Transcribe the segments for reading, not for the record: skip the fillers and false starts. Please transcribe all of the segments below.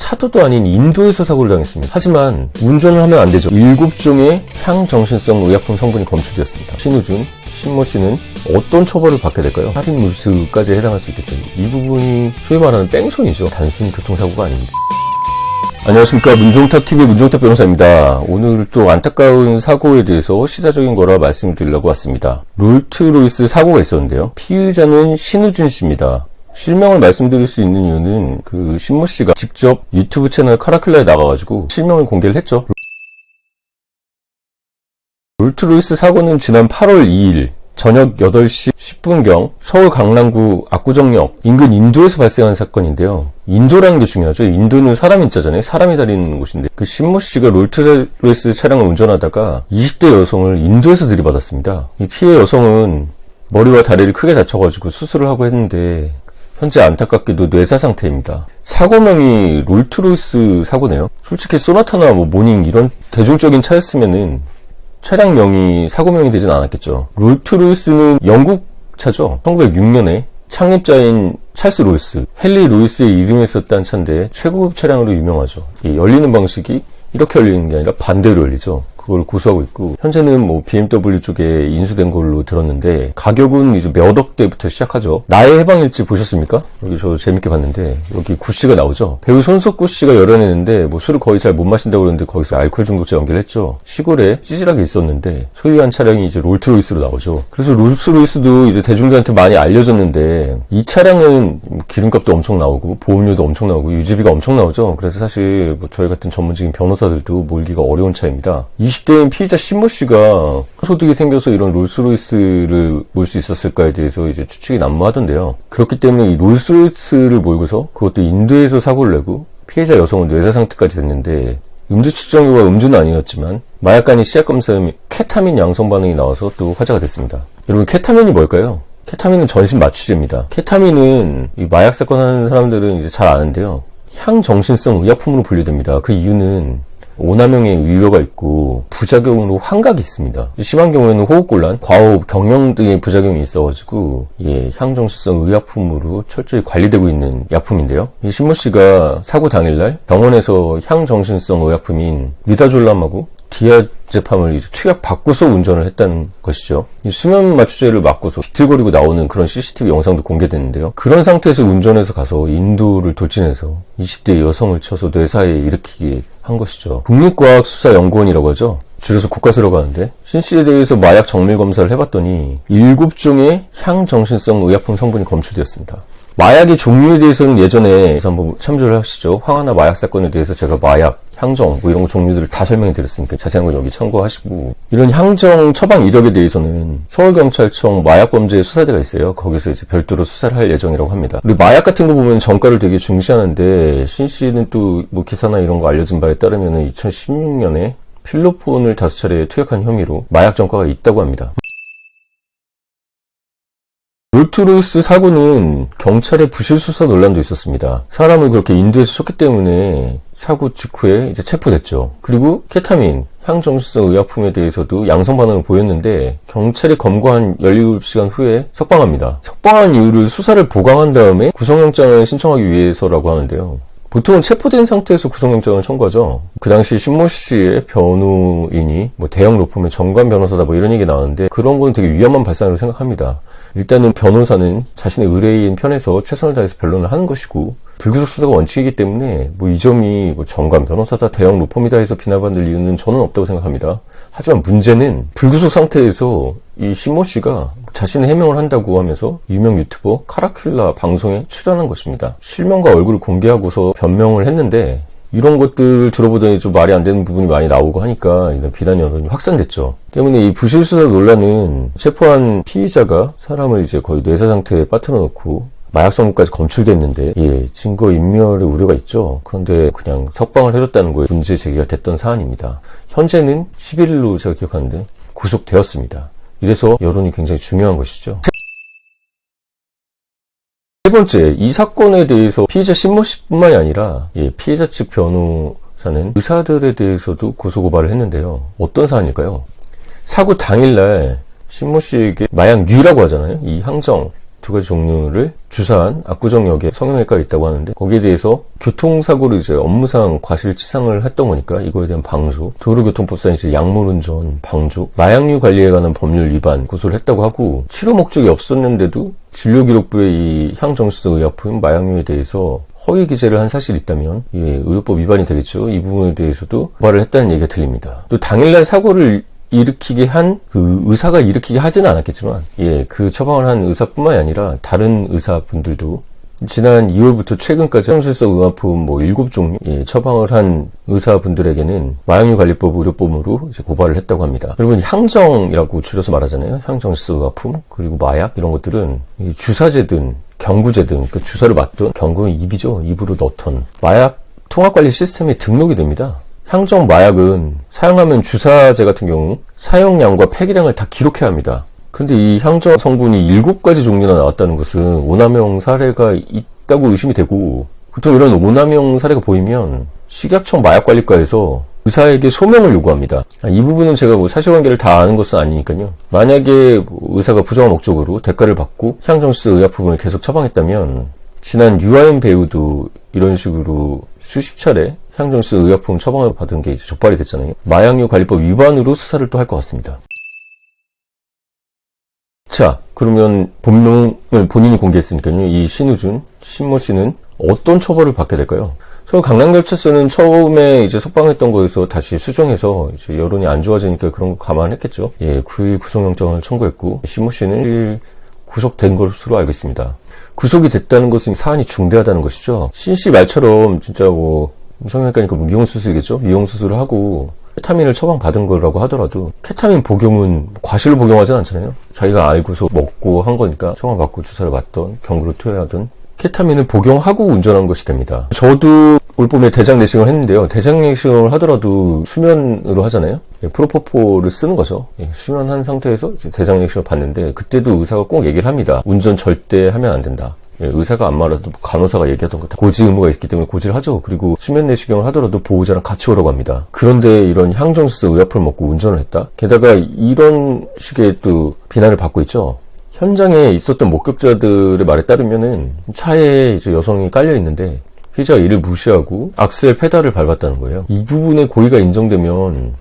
차도도 아닌 인도에서 사고를 당했습니다. 하지만 운전을 하면 안 되죠. 7종의 향정신성 의약품 성분이 검출되었습니다. 신우준, 신모 씨는 어떤 처벌을 받게 될까요? 살인무수까지 해당할 수 있겠죠. 이 부분이 소위 말하는 뺑소니죠. 단순 교통사고가 아닙니다. 안녕하십니까. 문종탁TV 문종탁 변호사입니다. 오늘 또 안타까운 사고에 대해서 시사적인 거라 말씀드리려고 왔습니다. 롤스로이스 사고가 있었는데요. 피의자는 신우준 씨입니다. 실명을 말씀드릴 수 있는 이유는 그 신모 씨가 직접 유튜브 채널 카라클라에 나가가지고 실명을 공개를 했죠. 롤스로이스 사고는 지난 8월 2일 저녁 8시 10분경 서울 강남구 압구정역 인근 인도에서 발생한 사건인데요. 인도라는 게 중요하죠. 인도는 사람 인자잖아요. 사람이 다니는 곳인데 그 신모 씨가 롤스로이스 차량을 운전하다가 20대 여성을 인도에서 들이받았습니다. 이 피해 여성은 머리와 다리를 크게 다쳐가지고 수술을 하고 했는데 현재 안타깝게도 뇌사 상태입니다. 사고명이 롤스로이스 사고네요. 솔직히 소나타나 모닝 이런 대중적인 차였으면은 차량명이 사고명이 되진 않았겠죠. 롤스로이스는 영국 차죠. 1906년에 창립자인 찰스 로이스, 헨리 로이스의 이름이 썼다는 차인데 최고급 차량으로 유명하죠. 이 열리는 방식이 이렇게 열리는 게 아니라 반대로 열리죠. 그걸 고수하고 있고 현재는 BMW 쪽에 인수된 걸로 들었는데 가격은 이제 몇 억대부터 시작하죠. 나의 해방일지 보셨습니까? 여기 저 재밌게 봤는데 여기 구씨가 나오죠. 배우 손석구 씨가 열어내는데 술을 거의 잘 못 마신다고 그러는데 거기서 알코올 중독자 연기를 했죠. 시골에 찌질하게 있었는데 소유한 차량이 이제 롤스로이스로 나오죠. 그래서 롤스로이스도 이제 대중들한테 많이 알려졌는데 이 차량은 기름값도 엄청 나오고 보험료도 엄청 나오고 유지비가 엄청 나오죠. 그래서 사실 저희 같은 전문적인 변호사들도 몰기가 어려운 차입니다. 20대인 피의자 신모 씨가 소득이 생겨서 이런 롤스로이스를 몰 수 있었을까에 대해서 이제 추측이 난무하던데요. 그렇기 때문에 이 롤스로이스를 몰고서 그것도 인도에서 사고를 내고 피해자 여성은 뇌사 상태까지 됐는데 음주 측정료가 음주는 아니었지만 마약간이 씨앗검사에 케타민 양성 반응이 나와서 또 화제가 됐습니다. 여러분 케타민이 뭘까요? 케타민은 전신 마취제입니다. 케타민은 이 마약 사건 하는 사람들은 이제 잘 아는데요. 향정신성 의약품으로 분류됩니다. 그 이유는 오남용의 위험가 있고 부작용으로 환각이 있습니다. 심한 경우에는 호흡곤란, 과호흡, 경련 등의 부작용이 있어가지고 향정신성 의약품으로 철저히 관리되고 있는 약품인데요. 이 신모 씨가 사고 당일날 병원에서 향정신성 의약품인 리다졸람하고 디아제팜을 이제 투약 받고서 운전을 했다는 것이죠. 이 수면 마취제를 맞고서 비틀거리고 나오는 그런 CCTV 영상도 공개됐는데요. 그런 상태에서 운전해서 가서 인도를 돌진해서 20대 여성을 쳐서 뇌사에 일으키게 한 것이죠. 국립과학수사연구원이라고 하죠. 줄여서 국과수라고 하는데 신 씨에 대해서 마약 정밀 검사를 해봤더니 7종의 향정신성 의약품 성분이 검출되었습니다. 마약의 종류에 대해서는 예전에 한번 참조를 하시죠. 황하나 마약 사건에 대해서 제가 마약, 향정 이런 거 종류들을 다 설명해 드렸으니까 자세한 건 여기 참고하시고 이런 향정 처방 이력에 대해서는 서울경찰청 마약범죄 수사대가 있어요. 거기서 이제 별도로 수사를 할 예정이라고 합니다. 그리고 마약 같은 거 보면 정가를 되게 중시하는데 신 씨는 또 기사나 이런 거 알려진 바에 따르면 2016년에 필로폰을 5차례 투약한 혐의로 마약 정가가 있다고 합니다. 롤스로이스 사고는 경찰의 부실 수사 논란도 있었습니다. 사람을 그렇게 인도에서 쳤기 때문에 사고 직후에 이제 체포됐죠. 그리고 케타민, 향정신성 의약품에 대해서도 양성 반응을 보였는데 경찰이 검거한 17시간 후에 석방합니다. 석방한 이유를 수사를 보강한 다음에 구속영장을 신청하기 위해서라고 하는데요. 보통은 체포된 상태에서 구속영장을 청구하죠. 그 당시 신모 씨의 변호인이 대형 로펌의 정관 변호사다 이런 얘기 나왔는데 그런 건 되게 위험한 발상으로 생각합니다. 일단은 변호사는 자신의 의뢰인 편에서 최선을 다해서 변론을 하는 것이고 불구속 수사가 원칙이기 때문에 이 점이 정관 변호사다 대형 로펌이다 해서 비난받을 이유는 저는 없다고 생각합니다. 하지만 문제는 불구속 상태에서 이 신모 씨가 자신의 해명을 한다고 하면서 유명 유튜버 카라큘라 방송에 출연한 것입니다. 실명과 얼굴을 공개하고서 변명을 했는데 이런 것들 들어보더니 좀 말이 안 되는 부분이 많이 나오고 하니까 이런 비난 여론이 확산됐죠. 때문에 이 부실수사 논란은 체포한 피의자가 사람을 이제 거의 뇌사 상태에 빠뜨려 놓고 마약 성분까지 검출됐는데 증거 인멸의 우려가 있죠. 그런데 그냥 석방을 해줬다는 거에 문제 제기가 됐던 사안입니다. 현재는 11일로 제가 기억하는데 구속되었습니다. 이래서 여론이 굉장히 중요한 것이죠. 세 번째, 이 사건에 대해서 피의자 신모 씨뿐만이 아니라 피해자 측 변호사는 의사들에 대해서도 고소고발을 했는데요. 어떤 사안일까요? 사고 당일날 신모 씨에게 마약 류라고 하잖아요. 이 향정 두 가지 종류를 주사한 압구정역에 성형외과가 있다고 하는데, 거기에 대해서 교통사고를 이제 업무상 과실치상을 했던 거니까 이거에 대한 방조, 도로교통법상 이제 약물운전 방조, 마약류 관리에 관한 법률 위반 고소를 했다고 하고, 치료 목적이 없었는데도 진료기록부에 이 향정수성 의약품 마약류에 대해서 허위 기재를 한 사실이 있다면 의료법 위반이 되겠죠. 이 부분에 대해서도 고발을 했다는 얘기가 들립니다. 또 당일날 사고를 일으키게 한 그 의사가 일으키게 하지는 않았겠지만, 그 처방을 한 의사뿐만이 아니라 다른 의사분들도 지난 2월부터 최근까지 향정수성 의약품 7종류 처방을 한 의사분들에게는 마약류 관리법 의료법으로 이제 고발을 했다고 합니다. 여러분, 향정이라고 줄여서 말하잖아요. 향정수성 의약품, 그리고 마약, 이런 것들은 주사제든 경구제든, 그 주사를 맞던, 경구는 입이죠. 입으로 넣던 마약 통합관리 시스템에 등록이 됩니다. 향정 마약은 사용하면 주사제 같은 경우 사용량과 폐기량을 다 기록해야 합니다. 근데 이 향정 성분이 7가지 종류나 나왔다는 것은 오남용 사례가 있다고 의심이 되고, 보통 이런 오남용 사례가 보이면 식약청 마약관리과에서 의사에게 소명을 요구합니다. 이 부분은 제가 사실관계를 다 아는 것은 아니니까요. 만약에 의사가 부정한 목적으로 대가를 받고 향정수성 의약품을 계속 처방했다면, 지난 유아인 배우도 이런 식으로 수십 차례 향정수성 의약품 처방을 받은 게 이제 적발이 됐잖아요. 마약류 관리법 위반으로 수사를 또 할 것 같습니다. 자, 그러면 본명을 본인이 공개했으니까요. 이 신우준, 신모 씨는 어떤 처벌을 받게 될까요? 서울 강남경찰서는 처음에 이제 석방했던 거에서 다시 수정해서 이제 여론이 안 좋아지니까 그런 거 감안했겠죠. 9일 구속영장을 청구했고, 신모 씨는 구속된 것으로 알고 있습니다. 구속이 됐다는 것은 사안이 중대하다는 것이죠. 신 씨 말처럼 진짜 성형외과니까 미용수술이겠죠? 미용수술을 하고 케타민을 처방받은 거라고 하더라도 케타민 복용은 과실로 복용하진 않잖아요. 자기가 알고서 먹고 한 거니까 처방받고 주사를 맞던 경구를 투여하던 케타민을 복용하고 운전한 것이 됩니다. 저도 올 봄에 대장 내시경을 했는데요. 대장 내시경을 하더라도 수면으로 하잖아요. 프로포폴을 쓰는 거죠. 수면한 상태에서 대장 내시경을 봤는데, 그때도 의사가 꼭 얘기를 합니다. 운전 절대 하면 안 된다. 의사가 안 말해도 간호사가 얘기하던 거 다 고지 의무가 있기 때문에 고지를 하죠. 그리고 수면 내시경을 하더라도 보호자랑 같이 오라고 합니다. 그런데 이런 향정수성 의약품을 먹고 운전을 했다? 게다가 이런 식의 또 비난을 받고 있죠. 현장에 있었던 목격자들의 말에 따르면은 차에 이제 여성이 깔려 있는데 피해자가 이를 무시하고 악셀 페달을 밟았다는 거예요. 이 부분에 고의가 인정되면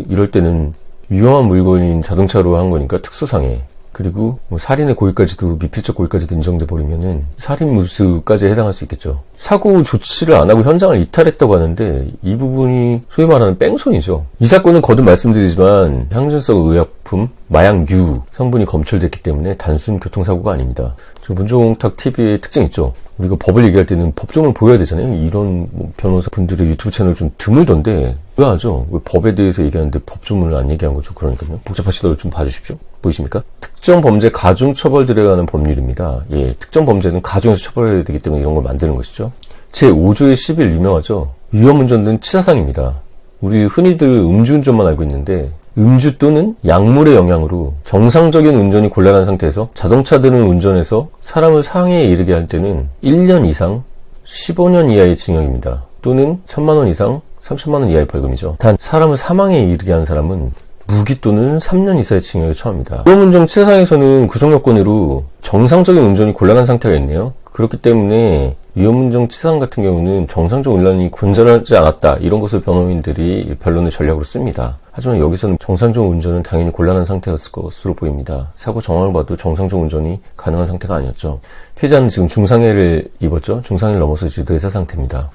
이럴 때는 위험한 물건인 자동차로 한 거니까 특수상해, 그리고 살인의 고의까지도, 미필적 고의까지도 인정돼 버리면은 살인무수까지 해당할 수 있겠죠. 사고 조치를 안 하고 현장을 이탈했다고 하는데, 이 부분이 소위 말하는 뺑소니죠. 이 사건은 거듭 말씀드리지만 향정수성 의약품 마약류 성분이 검출됐기 때문에 단순 교통사고가 아닙니다. 문종탁 TV의 특징 있죠. 우리가 법을 얘기할 때는 법조문을 보여야 되잖아요. 이런 변호사 분들의 유튜브 채널 좀 드물던데 왜 하죠? 왜 법에 대해서 얘기하는데 법조문을 안 얘기한 거죠? 그러니까요. 복잡하시더라도 좀 봐주십시오. 보이십니까? 특정 범죄 가중 처벌들에 관한 법률입니다. 특정 범죄는 가중해서 처벌해야 되기 때문에 이런 걸 만드는 것이죠. 제5조의 11 유명하죠. 위험운전은 치사상입니다. 우리 흔히들 음주운전만 알고 있는데, 음주 또는 약물의 영향으로 정상적인 운전이 곤란한 상태에서 자동차들은 운전해서 사람을 상해에 이르게 할 때는 1년 이상 15년 이하의 징역입니다. 또는 1,000만 원 이상 3,000만 원 이하의 벌금이죠. 단 사람을 사망에 이르게 한 사람은 무기 또는 3년 이상의 징역에 처합니다. 위험운전 치사상에서는 구성 요건으로 정상적인 운전이 곤란한 상태가 있네요. 그렇기 때문에 위험운전 치사상 같은 경우는 정상적 운전이 곤전하지 않았다, 이런 것을 변호인들이 변론의 전략으로 씁니다. 하지만 여기서는 정상적 운전은 당연히 곤란한 상태였을 것으로 보입니다. 사고 정황을 봐도 정상적 운전이 가능한 상태가 아니었죠. 피해자는 지금 중상해를 입었죠. 중상해를 넘어서 이제 뇌사 상태입니다.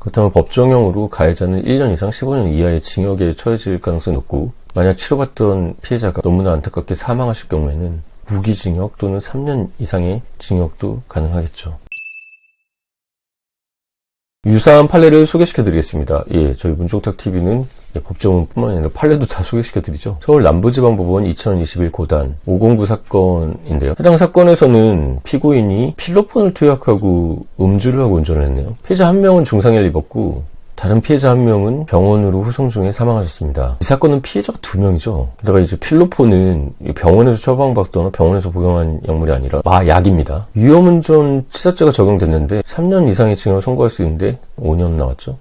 그렇다면 법정형으로 가해자는 1년 이상 15년 이하의 징역에 처해질 가능성이 높고, 만약 치료받던 피해자가 너무나 안타깝게 사망하실 경우에는 무기징역 또는 3년 이상의 징역도 가능하겠죠. 유사한 판례를 소개시켜드리겠습니다. 저희 문종탁TV는 법조문뿐만 아니라 판례도 다 소개시켜드리죠. 서울 남부지방법원 2021 고단 509 사건인데요. 해당 사건에서는 피고인이 필로폰을 투약하고 음주를 하고 운전을 했네요. 피해자 한 명은 중상해를 입었고, 다른 피해자 한 명은 병원으로 후송 중에 사망하셨습니다. 이 사건은 피해자가 2명이죠. 게다가 이제 필로폰은 병원에서 처방받거나 병원에서 복용한 약물이 아니라 마약입니다. 위험운전 치사죄가 적용됐는데 3년 이상의 징역을 선고할 수 있는데 5년 나왔죠.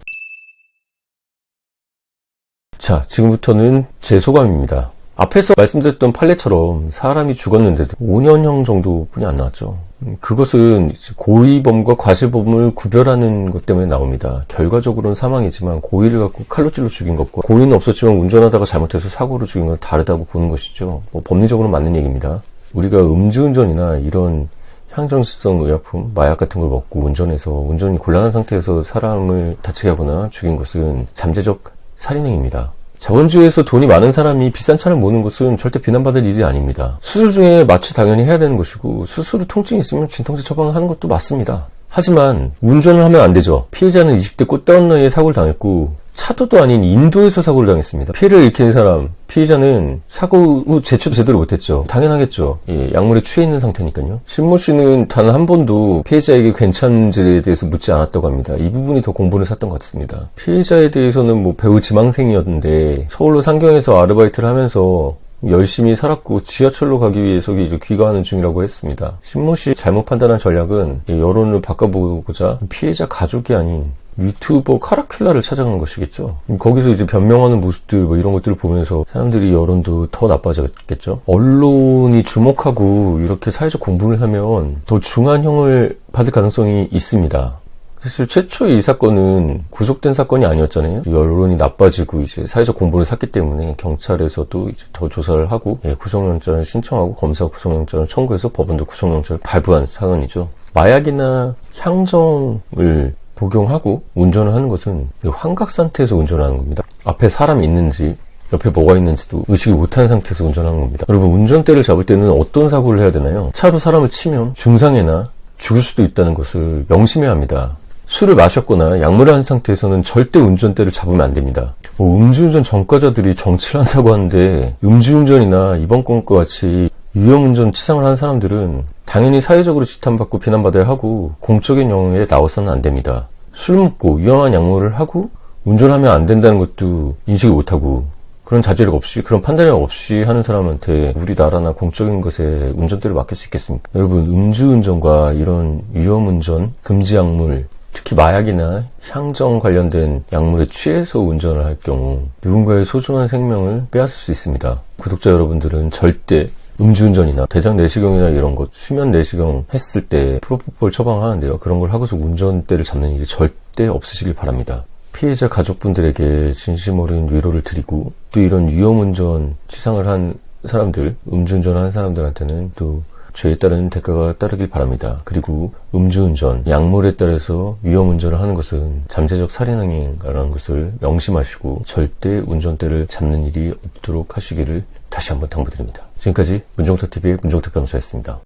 자, 지금부터는 제 소감입니다. 앞에서 말씀드렸던 판례처럼 사람이 죽었는데도 5년형 정도뿐이 안 나왔죠. 그것은 고의범과 과실범을 구별하는 것 때문에 나옵니다. 결과적으로는 사망이지만 고의를 갖고 칼로 찔러 죽인 것과 고의는 없었지만 운전하다가 잘못해서 사고로 죽인 건 다르다고 보는 것이죠. 법리적으로 맞는 얘기입니다. 우리가 음주운전이나 이런 향정신성 의약품, 마약 같은 걸 먹고 운전해서 운전이 곤란한 상태에서 사람을 다치게 하거나 죽인 것은 잠재적 살인행위입니다. 자본주의에서 돈이 많은 사람이 비싼 차를 모는 것은 절대 비난받을 일이 아닙니다. 수술 중에 마취 당연히 해야 되는 것이고 수술 후 통증이 있으면 진통제 처방을 하는 것도 맞습니다. 하지만 운전을 하면 안 되죠. 피해자는 20대 꽃다운 나이에 사고를 당했고 차도도 아닌 인도에서 사고를 당했습니다. 피해를 일으킨 사람, 피해자는 사고 후 제초도 제대로 못했죠. 당연하겠죠. 약물에 취해 있는 상태니까요. 신모 씨는 단 한 번도 피해자에게 괜찮은지에 대해서 묻지 않았다고 합니다. 이 부분이 더 공분을 샀던 것 같습니다. 피해자에 대해서는 배우 지망생이었는데 서울로 상경해서 아르바이트를 하면서 열심히 살았고 지하철로 가기 위해서 이제 귀가하는 중이라고 했습니다. 신모 씨 잘못 판단한 전략은 여론을 바꿔보고자 피해자 가족이 아닌 유튜버 카라큘라를 찾아간 것이겠죠. 거기서 이제 변명하는 모습들 이런 것들을 보면서 사람들이 여론도 더 나빠졌겠죠. 언론이 주목하고 이렇게 사회적 공분을 하면 더 중한 형을 받을 가능성이 있습니다. 사실 최초의 이 사건은 구속된 사건이 아니었잖아요. 여론이 나빠지고 이제 사회적 공분을 샀기 때문에 경찰에서도 이제 더 조사를 하고 구속영장을 신청하고 검사가 구속영장을 청구해서 법원도 구속영장을 발부한 사건이죠. 마약이나 향정을 복용하고 운전을 하는 것은 환각 상태에서 운전하는 겁니다. 앞에 사람이 있는지 옆에 뭐가 있는지도 의식을 못하는 상태에서 운전하는 겁니다. 여러분, 운전대를 잡을 때는 어떤 사고를 해야 되나요? 차로 사람을 치면 중상해나 죽을 수도 있다는 것을 명심해야 합니다. 술을 마셨거나 약물을 한 상태에서는 절대 운전대를 잡으면 안 됩니다. 음주운전 전과자들이 정치를 한다고 하는데 음주운전이나 이번 건과 같이 위험운전 치상을 하는 사람들은 당연히 사회적으로 지탄받고 비난받아야 하고 공적인 영역에 나와서는 안 됩니다. 술 먹고 위험한 약물을 하고 운전하면 안 된다는 것도 인식을 못하고 그런 자제력 없이 그런 판단력 없이 하는 사람한테 우리나라나 공적인 것에 운전대를 맡길 수 있겠습니까? 여러분, 음주운전과 이런 위험운전, 금지 약물, 특히 마약이나 향정 관련된 약물에 취해서 운전을 할 경우 누군가의 소중한 생명을 빼앗을 수 있습니다. 구독자 여러분들은 절대 음주운전이나 대장 내시경이나 이런 것, 수면 내시경 했을 때 프로포폴 처방하는데요. 그런 걸 하고서 운전대를 잡는 일이 절대 없으시길 바랍니다. 피해자 가족분들에게 진심 어린 위로를 드리고 또 이런 위험운전 치상을 한 사람들, 음주운전을 한 사람들한테는 또 죄에 따른 대가가 따르길 바랍니다. 그리고 음주운전, 약물에 따라서 위험운전을 하는 것은 잠재적 살인행위라는 것을 명심하시고 절대 운전대를 잡는 일이 없도록 하시기를 다시 한번 당부드립니다. 지금까지 문종탁TV의 문종탁 변호사였습니다.